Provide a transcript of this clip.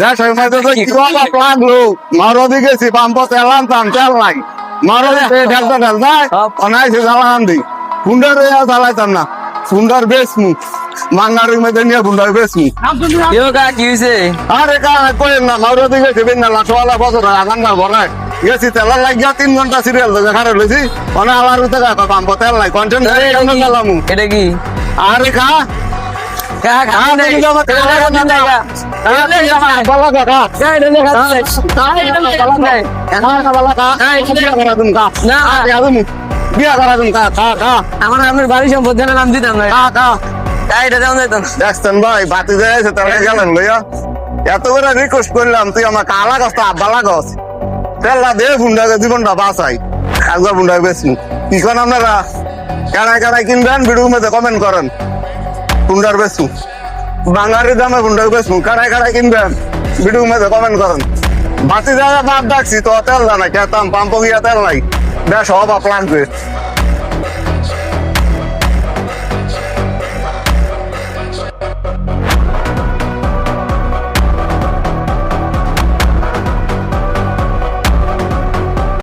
দেশের মধ্যে তো কি অভাব লাগলো মারদি গেছি পাম্প তেল আনতাম তেল নাই মারদি ঢেলতা ঢেলতা অনাইছে জ্বালান দি ফুন্ডার চালাইতাম না ফুন্ডার বেশ মুখ মাঙ্গারের মধ্যে নিয়ে ফুন্ডার বেশ মুখ কি হয়েছে? আরে কাজ করেন না মারদি গেছি বিনা লাঠওয়ালা বছর আগাঙ্গা ভরায় গেছি তেলার লাগিয়া 3 ঘন্টা সিরিয়াল তো দেখার লইছি অনেক আমার পাম্প তেল নাই কন্টেন্ট গেলাম এটা কি? আরে খা বিয়া করা তুমি আমার আপনার বাড়ি সম্পদ নাম দিতাম না। এটা যেমন যেতাম দেখছেন ভাই বাতি যাইছে তাহলে গেলেন লইয়া এত করে রিকোয়েস্ট করলাম তুই আমাকে আলা গাছ তো আব্বা লাগাস তেল্লা দে ফুন্ডাকে জীবনটা বাঁচাই একবার ফুন্ডাকে বেশি কি করেন আপনারা কেনায় কেনায় কিনবেন ভিডিও মধ্যে কমেন্ট করেন ফুন্ডার বেশু বাঙালির দামে ফুন্ডার বেশু কেনায় কেনায় কিনবেন ভিডিও মধ্যে কমেন্ট করেন বাতি জায়গা বাদ ডাকছি তো তেল জানা খেতাম পাম্প গিয়া তেল নাই বেশ অভাব লাগবে